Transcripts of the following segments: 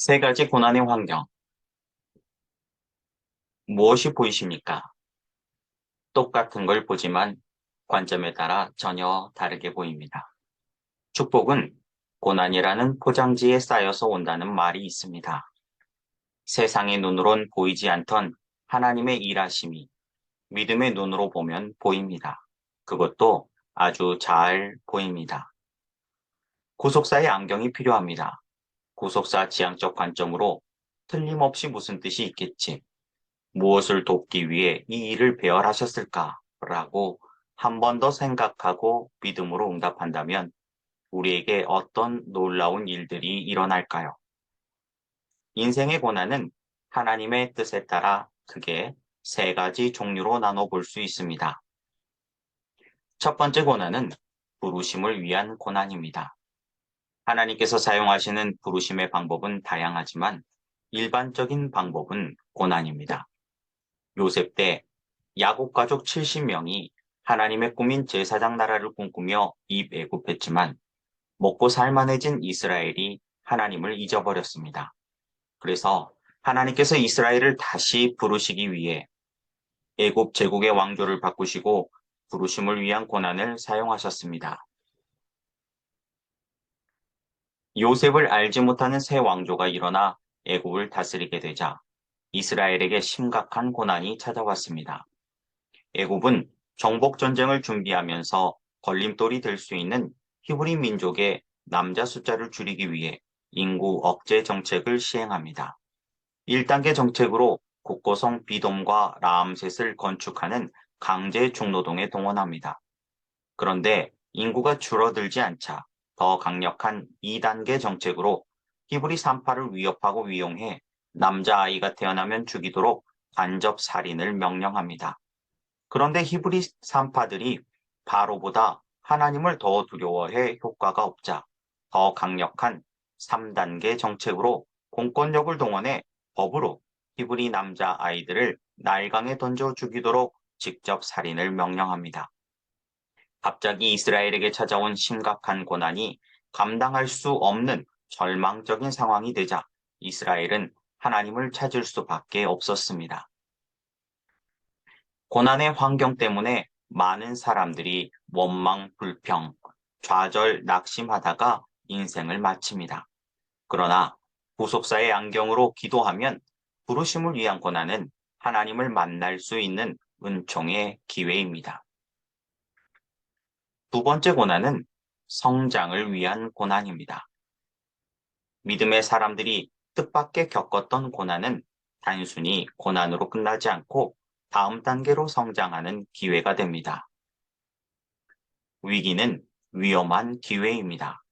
세 가지 고난의 환경. 무엇이 보이십니까? 똑같은 걸 보지만 관점에 따라 전혀 다르게 보입니다. 축복은 고난이라는 포장지에 쌓여서 온다는 말이 있습니다. 세상의 눈으론 보이지 않던 하나님의 일하심이 믿음의 눈으로 보면 보입니다. 그것도 아주 잘 보입니다. 구속사의 안경이 필요합니다. 구속사 지향적 관점으로 틀림없이 무슨 뜻이 있겠지. 무엇을 돕기 위해 이 일을 배열하셨을까라고 한 번 더 생각하고 믿음으로 응답한다면 우리에게 어떤 놀라운 일들이 일어날까요? 인생의 고난은 하나님의 뜻에 따라 크게 세 가지 종류로 나눠 볼 수 있습니다. 첫 번째 고난은 부르심을 위한 고난입니다. 하나님께서 사용하시는 부르심의 방법은 다양하지만 일반적인 방법은 고난입니다. 요셉 때 야곱 가족 70명이 하나님의 꿈인 제사장 나라를 꿈꾸며 입애굽했지만 먹고 살만해진 이스라엘이 하나님을 잊어버렸습니다. 그래서 하나님께서 이스라엘을 다시 부르시기 위해 애굽 제국의 왕조를 바꾸시고 부르심을 위한 고난을 사용하셨습니다. 요셉을 알지 못하는 새 왕조가 일어나 애굽을 다스리게 되자 이스라엘에게 심각한 고난이 찾아왔습니다. 애굽은 정복 전쟁을 준비하면서 걸림돌이 될 수 있는 히브리 민족의 남자 숫자를 줄이기 위해 인구 억제 정책을 시행합니다. 1단계 정책으로 국고성 비돔과 라암셋을 건축하는 강제 중노동에 동원합니다. 그런데 인구가 줄어들지 않자 더 강력한 2단계 정책으로 히브리 산파를 위협하고 위용해 남자아이가 태어나면 죽이도록 간접 살인을 명령합니다. 그런데 히브리 산파들이 바로보다 하나님을 더 두려워해 효과가 없자 더 강력한 3단계 정책으로 공권력을 동원해 법으로 히브리 남자 아이들을 날강에 던져 죽이도록 직접 살인을 명령합니다. 갑자기 이스라엘에게 찾아온 심각한 고난이 감당할 수 없는 절망적인 상황이 되자 이스라엘은 하나님을 찾을 수밖에 없었습니다. 고난의 환경 때문에 많은 사람들이 원망, 불평, 좌절, 낙심하다가 인생을 마칩니다. 그러나 구속사의 안경으로 기도하면 부르심을 위한 고난은 하나님을 만날 수 있는 은총의 기회입니다. 두 번째 고난은 성장을 위한 고난입니다. 믿음의 사람들이 뜻밖의 겪었던 고난은 단순히 고난으로 끝나지 않고 다음 단계로 성장하는 기회가 됩니다. 위기는 위험한 기회입니다.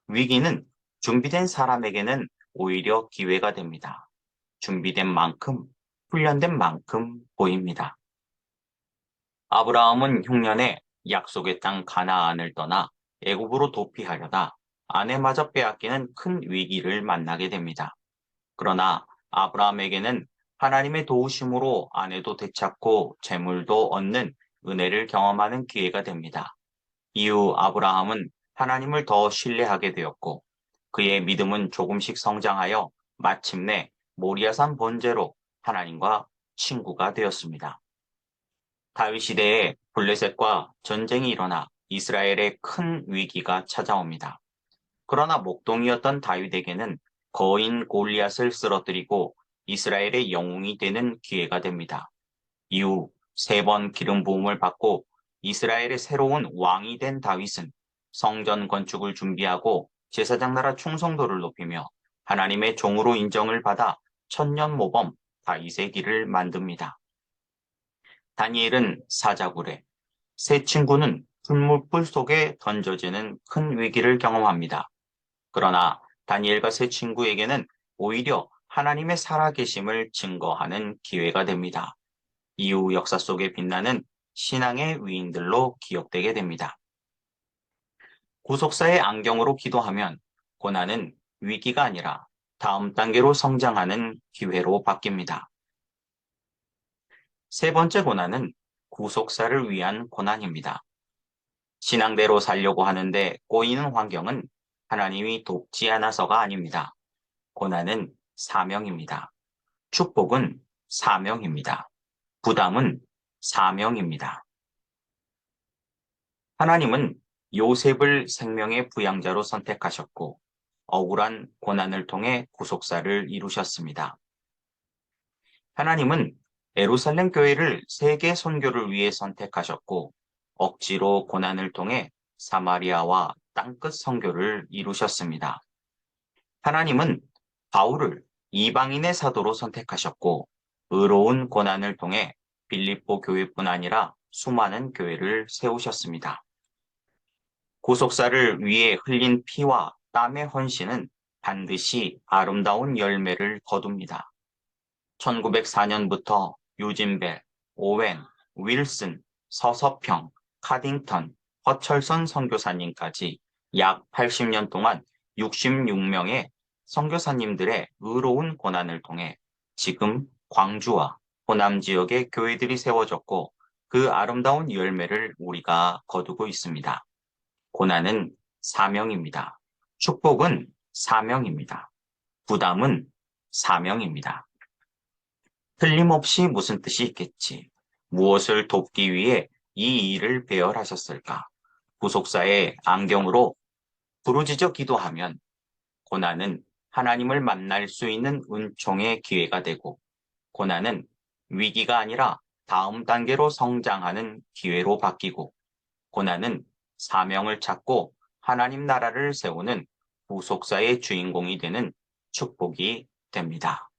위기는 준비된 사람에게는 오히려 기회가 됩니다. 준비된 만큼, 훈련된 만큼 보입니다. 아브라함은 흉년에 약속의 땅 가나안을 떠나 애굽으로 도피하려다 아내마저 빼앗기는 큰 위기를 만나게 됩니다. 그러나 아브라함에게는 하나님의 도우심으로 아내도 되찾고 재물도 얻는 은혜를 경험하는 기회가 됩니다. 이후 아브라함은 하나님을 더 신뢰하게 되었고 그의 믿음은 조금씩 성장하여 마침내 모리아산 번제로 하나님과 친구가 되었습니다. 다윗 시대에 블레셋과 전쟁이 일어나 이스라엘에 큰 위기가 찾아옵니다. 그러나 목동이었던 다윗에게는 거인 골리앗을 쓰러뜨리고 이스라엘의 영웅이 되는 기회가 됩니다. 이후 3번 기름 부음을 받고 이스라엘의 새로운 왕이 된 다윗은 성전 건축을 준비하고 제사장 나라 충성도를 높이며 하나님의 종으로 인정을 받아 천년 모범 다윗의 길을 만듭니다. 다니엘은 사자굴에, 세 친구는 풀무불 속에 던져지는 큰 위기를 경험합니다. 그러나 다니엘과 세 친구에게는 오히려 하나님의 살아계심을 증거하는 기회가 됩니다. 이후 역사 속에 빛나는 신앙의 위인들로 기억되게 됩니다. 구속사의 안경으로 기도하면 고난은 위기가 아니라 다음 단계로 성장하는 기회로 바뀝니다. 세 번째 고난은 구속사를 위한 고난입니다. 신앙대로 살려고 하는데 꼬이는 환경은 하나님이 돕지 않아서가 아닙니다. 고난은 사명입니다. 축복은 사명입니다. 부담은 사명입니다. 하나님은 요셉을 생명의 부양자로 선택하셨고 억울한 고난을 통해 구속사를 이루셨습니다. 하나님은 예루살렘 교회를 세계 선교를 위해 선택하셨고 억지로 고난을 통해 사마리아와 땅끝 선교를 이루셨습니다. 하나님은 바울을 이방인의 사도로 선택하셨고 의로운 고난을 통해 빌립보 교회뿐 아니라 수많은 교회를 세우셨습니다. 구속사를 위해 흘린 피와 땀의 헌신은 반드시 아름다운 열매를 거둡니다. 1904년부터 유진벨, 오웬, 윌슨, 서서평, 카딩턴, 허철선 선교사님까지 약 80년 동안 66명의 선교사님들의 의로운 고난을 통해 지금 광주와 호남 지역의 교회들이 세워졌고 그 아름다운 열매를 우리가 거두고 있습니다. 고난은 사명입니다. 축복은 사명입니다. 부담은 사명입니다. 틀림없이 무슨 뜻이 있겠지. 무엇을 돕기 위해 이 일을 배열하셨을까? 구속사의 안경으로 부르짖어 기도하면 고난은 하나님을 만날 수 있는 은총의 기회가 되고 고난은 위기가 아니라 다음 단계로 성장하는 기회로 바뀌고 고난은 사명을 찾고 하나님 나라를 세우는 구속사의 주인공이 되는 축복이 됩니다.